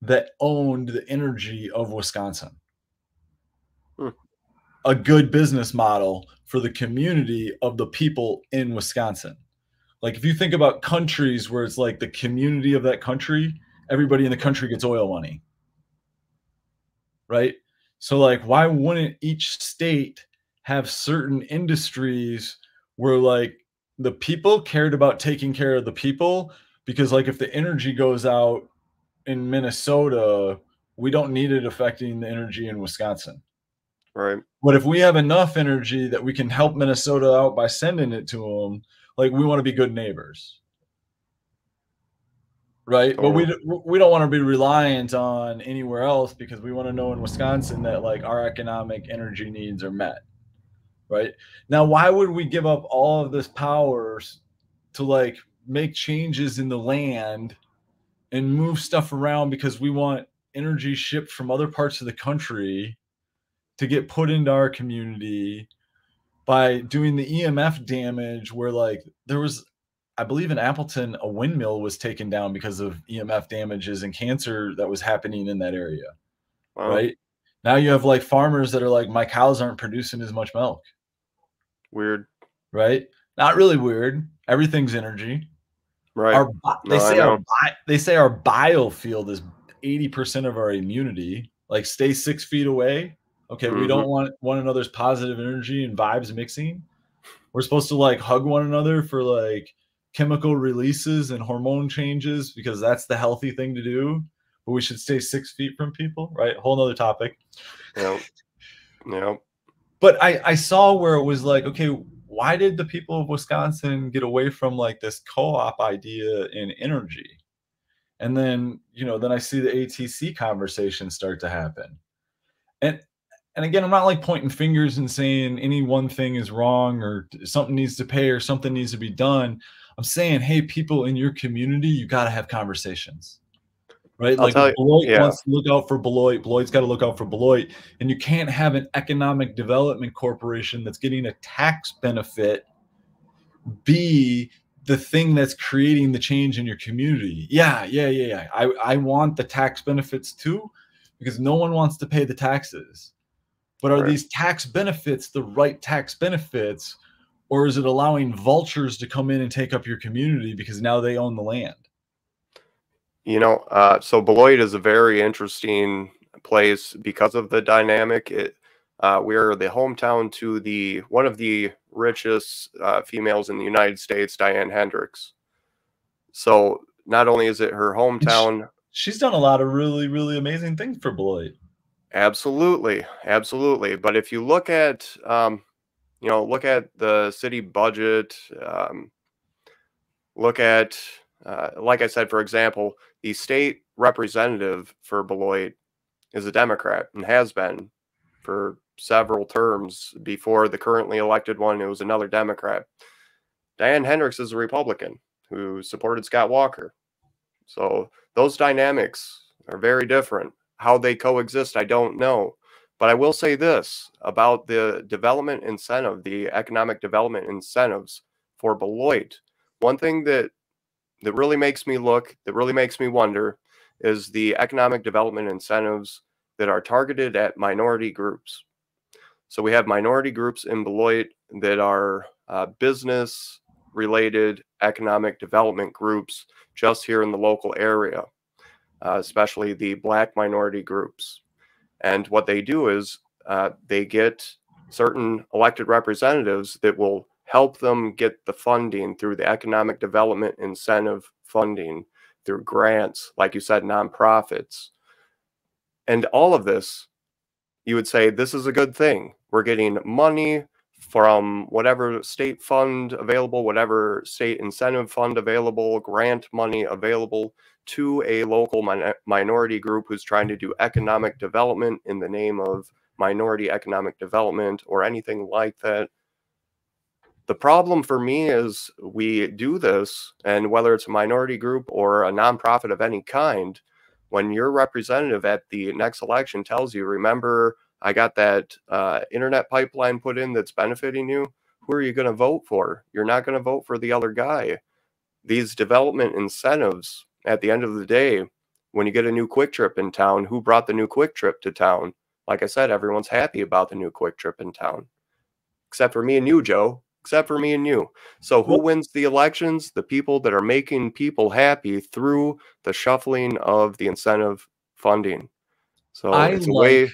that owned the energy of Wisconsin. Hmm. A good business model for the community of the people in Wisconsin. Like if you think about countries where it's like the community of that country, everybody in the country gets oil money. Right? So like why wouldn't each state have certain industries where like the people cared about taking care of the people? Because like if the energy goes out in Minnesota, we don't need it affecting the energy in Wisconsin. Right. But if we have enough energy that we can help Minnesota out by sending it to them, like we want to be good neighbors. Right. But Totally. we don't want to be reliant on anywhere else because we want to know in Wisconsin that like our economic energy needs are met. Right. Now, why would we give up all of this power to like make changes in the land and move stuff around because we want energy shipped from other parts of the country to get put into our community by doing the EMF damage where like there was, I believe in Appleton, a windmill was taken down because of EMF damages and cancer that was happening in that area. Wow. Right. Now you have like farmers that are like, my cows aren't producing as much milk. Weird. Right. Not really weird. Everything's energy. Right. They No, I say know. our biofield is 80% of our immunity. Like stay 6 feet away. Okay, we Mm-hmm. don't want one another's positive energy and vibes mixing. We're supposed to like hug one another for like chemical releases and hormone changes because that's the healthy thing to do. But we should stay 6 feet from people, right? Whole nother topic. Yep. Yep. But I saw where it was like, okay, why did the people of Wisconsin get away from like this co-op idea in energy? And then, then I see the ATC conversation start to happen. And again, I'm not like pointing fingers and saying any one thing is wrong or something needs to pay or something needs to be done. I'm saying, hey, people in your community, you got to have conversations. Right? I'll Like if tell you. Beloit Yeah. wants to look out for Beloit, Beloit's got to look out for Beloit. And you can't have an economic development corporation that's getting a tax benefit be the thing that's creating the change in your community. Yeah. I want the tax benefits too, because no one wants to pay the taxes. But are Right. these tax benefits the right tax benefits, or is it allowing vultures to come in and take up your community because now they own the land? So Beloit is a very interesting place because of the dynamic. We're the hometown to one of the richest females in the United States, Diane Hendricks. So not only is it her hometown, She's done a lot of really, really amazing things for Beloit. absolutely, absolutely. But if you look at, look at the city budget, look at, like I said, for example, the state representative for Beloit is a Democrat and has been for several terms before the currently elected one. It was another Democrat. Diane Hendricks is a Republican who supported Scott Walker. So those dynamics are very different. How they coexist, I don't know. But I will say this about the development incentive, the economic development incentives for Beloit. One thing that really makes me look, that really makes me wonder, is the economic development incentives that are targeted at minority groups. So we have minority groups in Beloit that are business-related economic development groups just here in the local area, especially the Black minority groups. And what they do is they get certain elected representatives that will help them get the funding through the economic development incentive funding, through grants, like you said, nonprofits. And all of this, you would say, this is a good thing. We're getting money from whatever state fund available, whatever state incentive fund available, grant money available to a local minority group who's trying to do economic development in the name of minority economic development or anything like that. The problem for me is we do this, and whether it's a minority group or a nonprofit of any kind, when your representative at the next election tells you, remember, I got that internet pipeline put in that's benefiting you, who are you going to vote for? You're not going to vote for the other guy. These development incentives, at the end of the day, when you get a new Quick Trip in town, who brought the new Quick Trip to town? Like I said, everyone's happy about the new Quick Trip in town. Except for me and you, Joe. Except for me and you. So who wins the elections? The people that are making people happy through the shuffling of the incentive funding. So it's a way.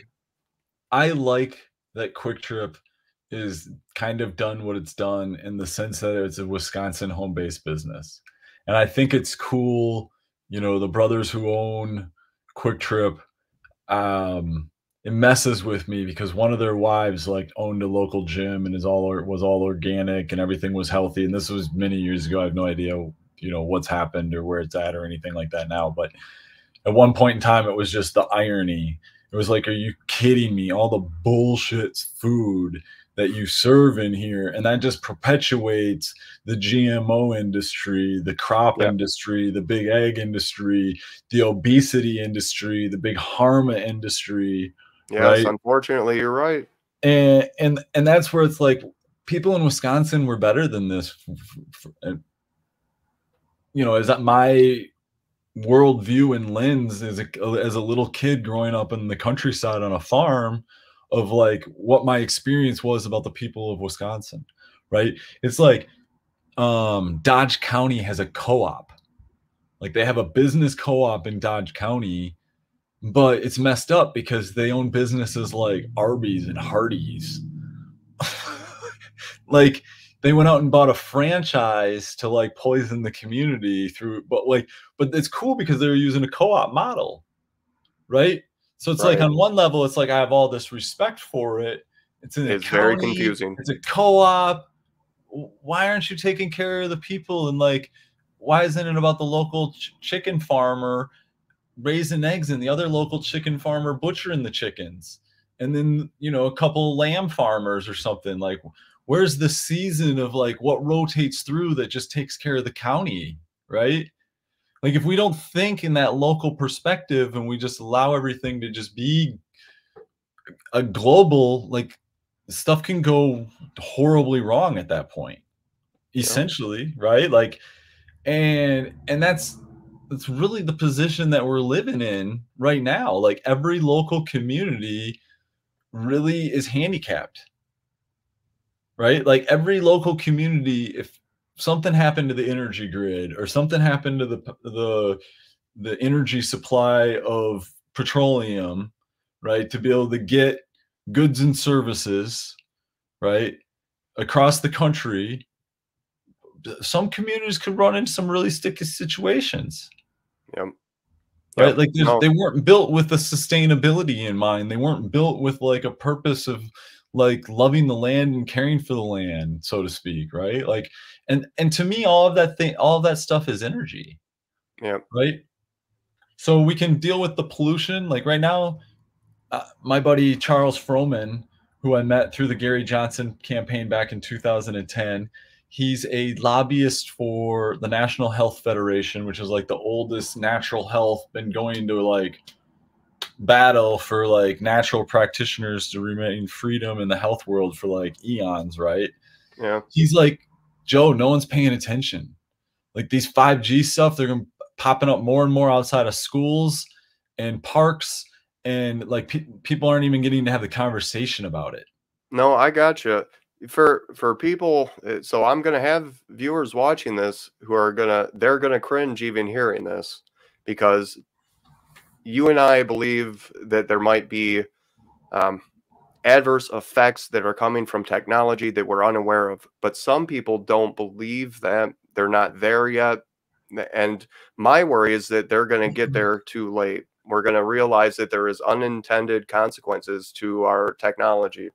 I like that Quick Trip is kind of done what it's done in the sense that it's a Wisconsin home-based business. And I think it's cool, you know, the brothers who own Quick Trip, it messes with me because one of their wives like owned a local gym and was all organic and everything was healthy. And this was many years ago. I have no idea, you know, what's happened or where it's at or anything like that now. But at one point in time, it was just the irony. It was like, are you kidding me? All the bullshit food that you serve in here. And that just perpetuates the GMO industry, the crop industry, the big ag industry, the obesity industry, the big pharma industry. Yes, right? Unfortunately, you're right. And that's where it's like people in Wisconsin were better than this. You know, is that my worldview and lens as a little kid growing up in the countryside on a farm of like what my experience was about the people of Wisconsin, right? It's like Dodge County has a co-op. Like they have a business co-op in Dodge County, but it's messed up because they own businesses like Arby's and Hardee's. Like they went out and bought a franchise to like poison the community through, but it's cool because they're using a co-op model, right? So it's like on one level, it's like I have all this respect for it. It's very confusing. It's a co-op. Why aren't you taking care of the people? And like, why isn't it about the local chicken farmer raising eggs and the other local chicken farmer butchering the chickens? And then, you know, a couple lamb farmers or something. Like, where's the season of like what rotates through that just takes care of the county, right? Like if we don't think in that local perspective and we just allow everything to just be a global, like stuff can go horribly wrong at that point, essentially, right? Like, and that's really the position that we're living in right now. Like every local community really is handicapped, right? Like every local community, if something happened to the energy grid or something happened to the energy supply of petroleum, right, to be able to get goods and services, right, across the country, some communities could run into some really sticky situations. Right? Like they weren't built with the sustainability in mind. They weren't built with like a purpose of like loving the land and caring for the land, so to speak, right? Like, and to me, all of that stuff is energy. Yeah. Right. So we can deal with the pollution. Like right now, my buddy Charles Froman who I met through the Gary Johnson campaign back in 2010. He's a lobbyist for the National Health Federation, which is like the oldest natural health, been going to like battle for like natural practitioners to remain freedom in the health world for like eons, right? Yeah. He's like, Joe, no one's paying attention. Like these 5G stuff, they're going to popping up more and more outside of schools and parks, and like people aren't even getting to have the conversation about it. No, I gotcha. For people, so I'm gonna have viewers watching this who are they're gonna cringe even hearing this, because you and I believe that there might be adverse effects that are coming from technology that we're unaware of, but some people don't believe that. They're not there yet, and my worry is that they're going to get there too late. We're going to realize that there is unintended consequences to our technology.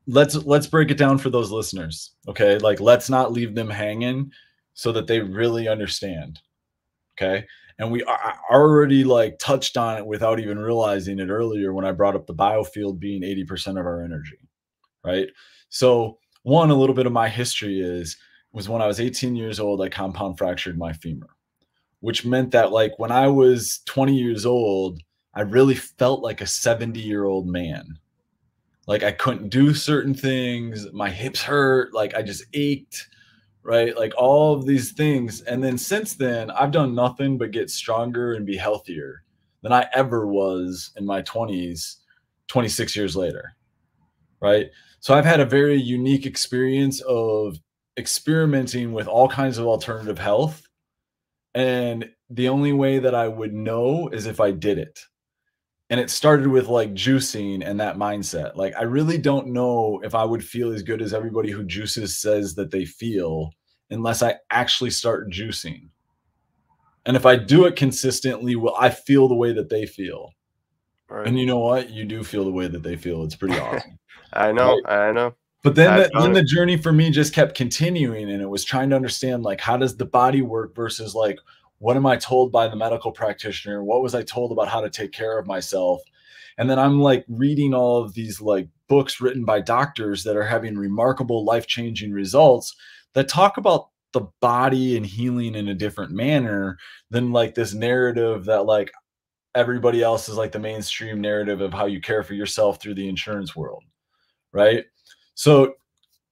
Let's break it down for those listeners, okay? Like, let's not leave them hanging so that they really understand, okay? And we already like touched on it without even realizing it earlier when I brought up the biofield being 80% of our energy, right? So one, a little bit of my history was when I was 18 years old, I compound fractured my femur, which meant that like when I was 20 years old, I really felt like a 70-year-old man. Like I couldn't do certain things. My hips hurt. Like I just ached, right? Like all of these things. And then since then, I've done nothing but get stronger and be healthier than I ever was in my 20s, 26 years later, right? So I've had a very unique experience of experimenting with all kinds of alternative health. And the only way that I would know is if I did it. And it started with like juicing and that mindset. Like, I really don't know if I would feel as good as everybody who juices says that they feel unless I actually start juicing. And if I do it consistently, will I feel the way that they feel? Right. And you know what? You do feel the way that they feel. It's pretty awesome. I know. Right? I know. But then the journey for me just kept continuing, and it was trying to understand, like, how does the body work versus like, what am I told by the medical practitioner? What was I told about how to take care of myself? And then I'm like reading all of these like books written by doctors that are having remarkable life-changing results that talk about the body and healing in a different manner than like this narrative that like everybody else is like the mainstream narrative of how you care for yourself through the insurance world. Right. So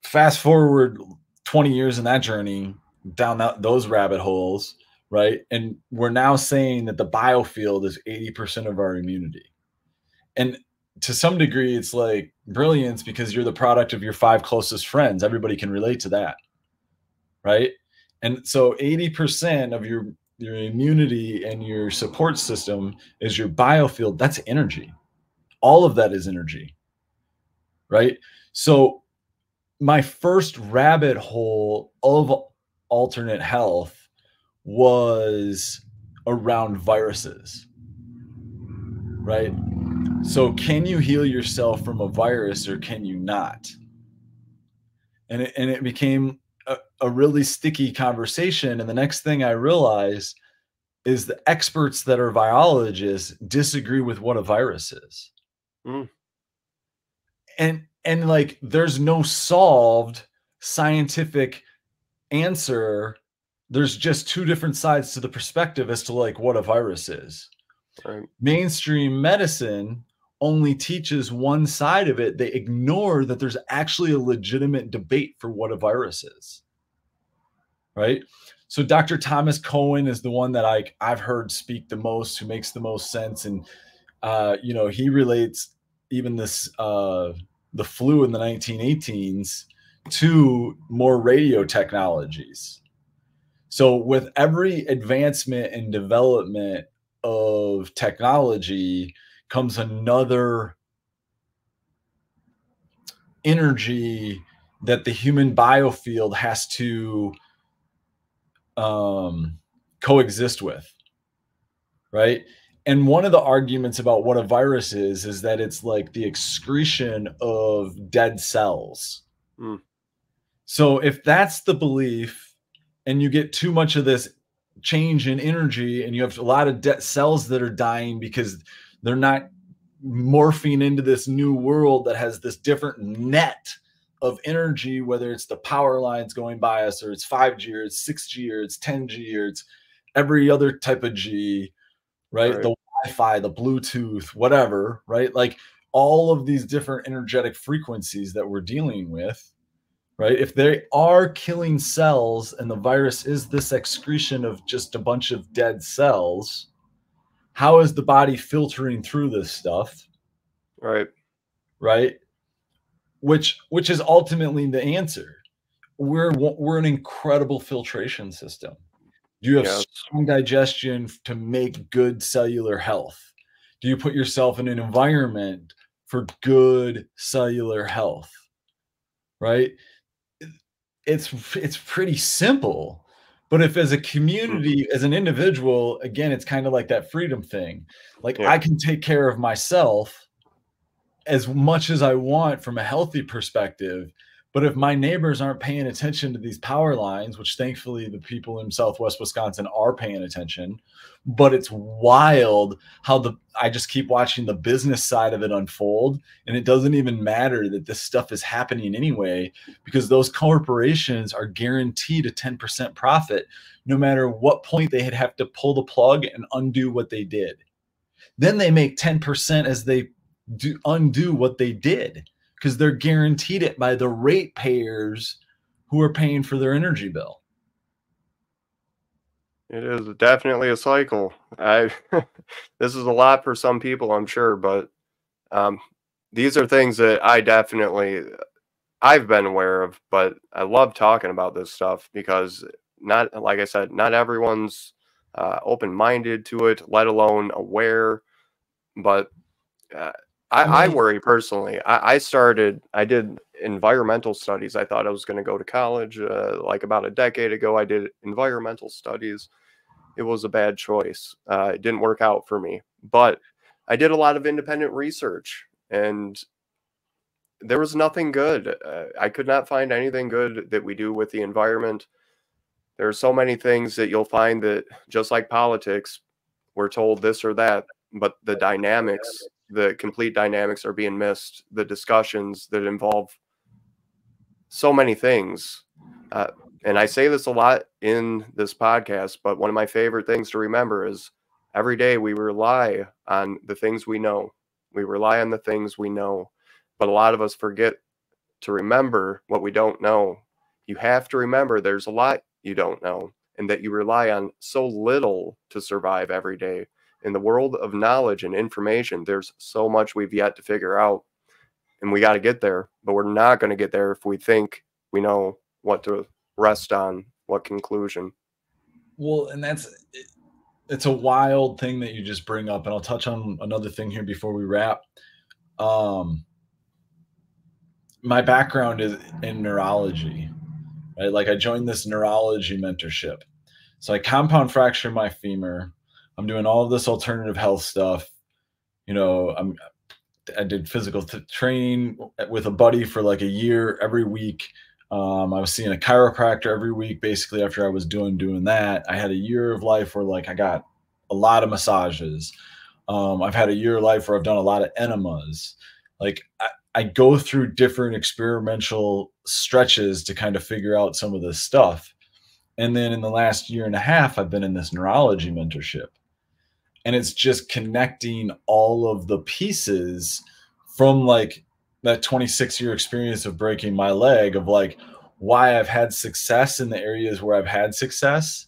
fast forward 20 years in that journey down those rabbit holes. Right. And we're now saying that the biofield is 80% of our immunity. And to some degree, it's like brilliance because you're the product of your 5 closest friends. Everybody can relate to that. Right. And so 80% of your immunity and your support system is your biofield. That's energy. All of that is energy. Right. So my first rabbit hole of alternate health was around viruses, right? So can you heal yourself from a virus or can you not? And it became a really sticky conversation. And the next thing I realized is the experts that are virologists disagree with what a virus is. Mm. And like, there's no solved scientific answer. There's just 2 different sides to the perspective as to like what a virus is. Right. Mainstream medicine only teaches one side of it. They ignore that there's actually a legitimate debate for what a virus is. Right. So Dr. Thomas Cohen is the one that I've heard speak the most, who makes the most sense. And, you know, he relates even this, the flu in the 1918s to more radio technologies. So with every advancement and development of technology comes another energy that the human biofield has to coexist with, right? And one of the arguments about what a virus is that it's like the excretion of dead cells. Mm. So if that's the belief, and you get too much of this change in energy, and you have a lot of dead cells that are dying because they're not morphing into this new world that has this different net of energy, whether it's the power lines going by us, or it's 5G, or it's 6G, or it's 10G, or it's every other type of G, right? The Wi-Fi, the Bluetooth, whatever, right? Like all of these different energetic frequencies that we're dealing with, right? If they are killing cells and the virus is this excretion of just a bunch of dead cells, how is the body filtering through this stuff? Right. Right. Which is ultimately the answer. We're an incredible filtration system. Do you have strong digestion to make good cellular health? Do you put yourself in an environment for good cellular health? Right. It's pretty simple. But if as a community, as an individual, again, it's kind of like that freedom thing. Like I can take care of myself as much as I want from a healthy perspective. But if my neighbors aren't paying attention to these power lines, which thankfully the people in Southwest Wisconsin are paying attention, but it's wild how I just keep watching the business side of it unfold. And it doesn't even matter that this stuff is happening anyway, because those corporations are guaranteed a 10% profit, no matter what point they have to pull the plug and undo what they did. Then they make 10% as they undo what they did, because they're guaranteed it by the ratepayers who are paying for their energy bill. It is definitely a cycle. This is a lot for some people, I'm sure, but these are things that I've been aware of, but I love talking about this stuff because like I said, not everyone's open-minded to it, let alone aware. But I worry personally. I did environmental studies. I thought I was going to go to college. Like about a decade ago, I did environmental studies. It was a bad choice. It didn't work out for me. But I did a lot of independent research, and there was nothing good. I could not find anything good that we do with the environment. There are so many things that you'll find that, just like politics, we're told this or that, but the dynamics, the complete dynamics are being missed. The discussions that involve so many things. And I say this a lot in this podcast, but one of my favorite things to remember is every day we rely on the things we know. We rely on the things we know. But a lot of us forget to remember what we don't know. You have to remember there's a lot you don't know, and that you rely on so little to survive every day. In the world of knowledge and information, there's so much we've yet to figure out, and we got to get there, but we're not going to get there if we think we know what to rest on, what conclusion. Well, and it's a wild thing that you just bring up, and I'll touch on another thing here before we wrap. My background is in neurology, right? Like I joined this neurology mentorship. So I compound fracture my femur. I'm doing all of this alternative health stuff. You know, I did physical training with a buddy for like a year every week. I was seeing a chiropractor every week, basically after I was doing that. I had a year of life where like I got a lot of massages. I've had a year of life where I've done a lot of enemas. Like I go through different experimental stretches to kind of figure out some of this stuff. And then in the last year and a half, I've been in this neurology mentorship. And it's just connecting all of the pieces from like that 26-year experience of breaking my leg, of like why I've had success in the areas where I've had success,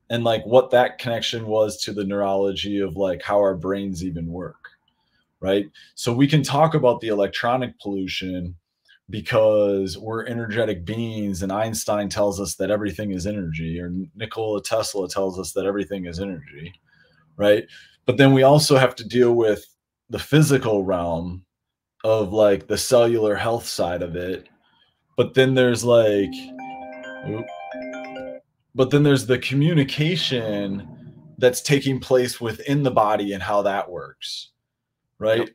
and like what that connection was to the neurology of like how our brains even work. Right. So we can talk about the electronic pollution because we're energetic beings, and Einstein tells us that everything is energy, or Nikola Tesla tells us that everything is energy. Right. But then we also have to deal with the physical realm of like the cellular health side of it. But then there's like, the communication that's taking place within the body and how that works. Right. Yep.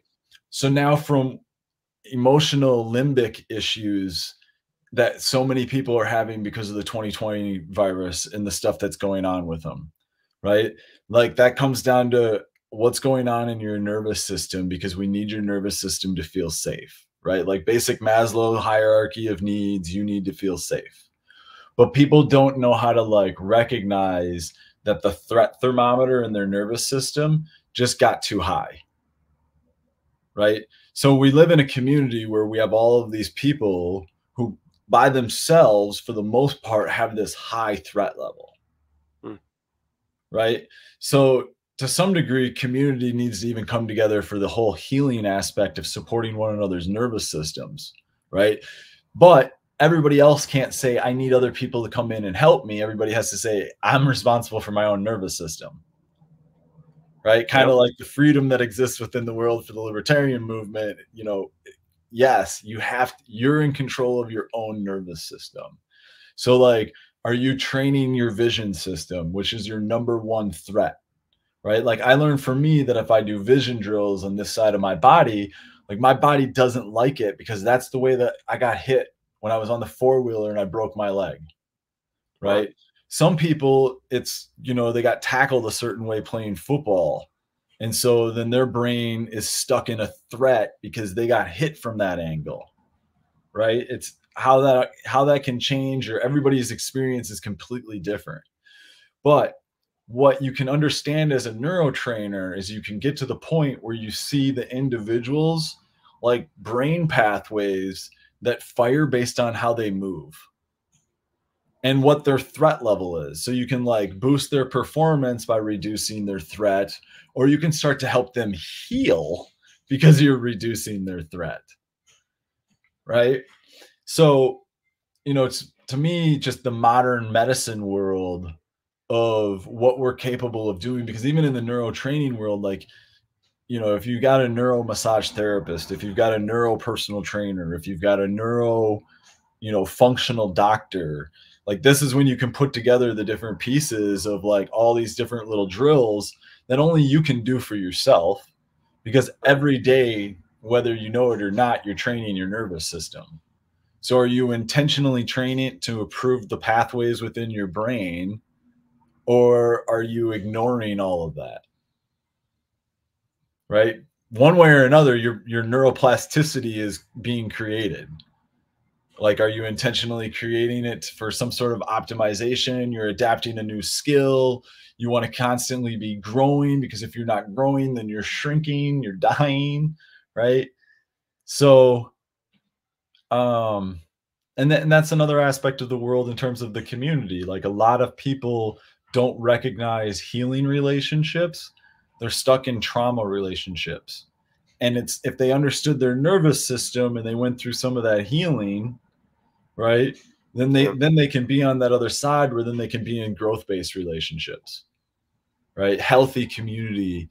So now from emotional limbic issues that so many people are having because of the 2020 virus and the stuff that's going on with them, right? Like that comes down to what's going on in your nervous system, because we need your nervous system to feel safe, right? Like basic Maslow hierarchy of needs, you need to feel safe. But people don't know how to like recognize that the threat thermometer in their nervous system just got too high, right? So we live in a community where we have all of these people who by themselves, for the most part, have this high threat level, right? So to some degree, community needs to even come together for the whole healing aspect of supporting one another's nervous systems, right? But everybody else can't say, I need other people to come in and help me. Everybody has to say, I'm responsible for my own nervous system, right? Kind of like the freedom that exists within the world for the libertarian movement. You know, yes, you're in control of your own nervous system. So like, are you training your vision system, which is your number one threat, right? Like I learned for me that if I do vision drills on this side of my body, like my body doesn't like it, because that's the way that I got hit when I was on the four-wheeler and I broke my leg, right? Some people, it's, you know, they got tackled a certain way playing football. And so then their brain is stuck in a threat because they got hit from that angle, right? It's how that can change, or everybody's experience is completely different. But what you can understand as a neurotrainer is you can get to the point where you see the individuals like brain pathways that fire based on how they move and what their threat level is. So you can like boost their performance by reducing their threat, or you can start to help them heal because you're reducing their threat, right? So, you know, it's, to me, just the modern medicine world of what we're capable of doing, because even in the neurotraining world, like, you know, if you got a neuro massage therapist, if you've got a neuro personal trainer, if you've got a neuro, you know, functional doctor, like this is when you can put together the different pieces of like all these different little drills that only you can do for yourself, because every day, whether you know it or not, you're training your nervous system. So are you intentionally training it to improve the pathways within your brain, or are you ignoring all of that? Right? One way or another, your neuroplasticity is being created. Like, are you intentionally creating it for some sort of optimization? You're adapting a new skill. You want to constantly be growing, because if you're not growing, then you're shrinking, you're dying, right? So, and that's another aspect of the world in terms of the community. Like a lot of people don't recognize healing relationships. They're stuck in trauma relationships. And it's, if they understood their nervous system and they went through some of that healing, right, then they can be on that other side, where then they can be in growth-based relationships, right? Healthy community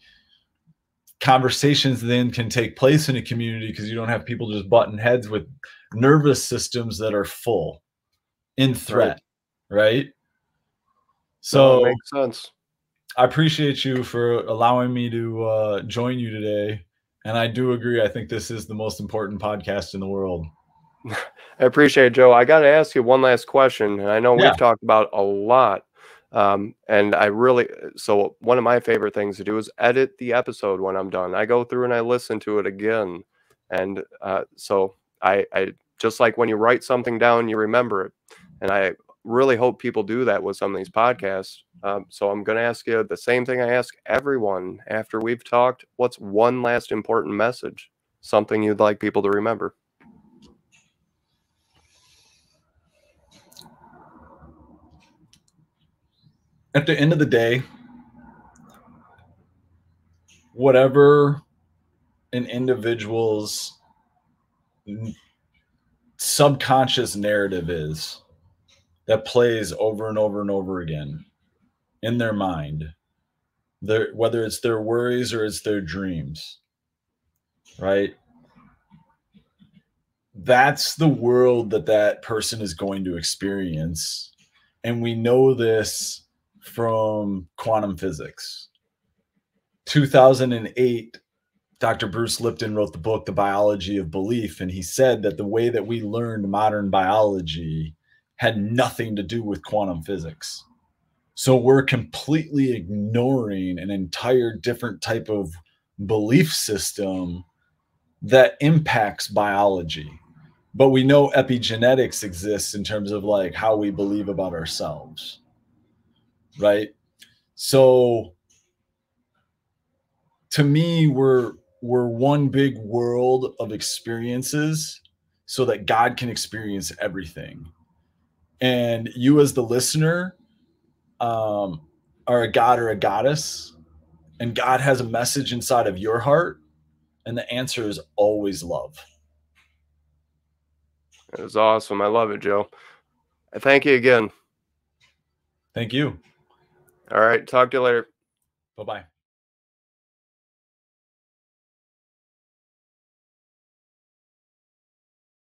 conversations then can take place in a community, because you don't have people just butting heads with nervous systems that are full in threat, right? So it makes sense. I appreciate you for allowing me to join you today. And I do agree. I think this is the most important podcast in the world. I appreciate it, Joe. I got to ask you one last question. And I know we've talked about a lot. And I really, so one of my favorite things to do is edit the episode when I'm done. I go through and I listen to it again. And so I just like when you write something down, you remember it. And I really hope people do that with some of these podcasts. So I'm going to ask you the same thing I ask everyone after we've talked. What's one last important message? Something you'd like people to remember? At the end of the day, whatever an individual's subconscious narrative is that plays over and over and over again in their mind, whether it's their worries or it's their dreams, right? That's the world that person is going to experience. And we know this from quantum physics. 2008, Dr. Bruce Lipton wrote the book, The Biology of Belief. And he said that the way that we learned modern biology had nothing to do with quantum physics. So we're completely ignoring an entire different type of belief system that impacts biology. But we know epigenetics exists in terms of like how we believe about ourselves, right? So to me, we're one big world of experiences so that God can experience everything. And you as the listener are a god or a goddess, and God has a message inside of your heart, and the answer is always love. That is awesome. I love it, Joe. I thank you again. Thank you. All right. Talk to you later. Bye-bye.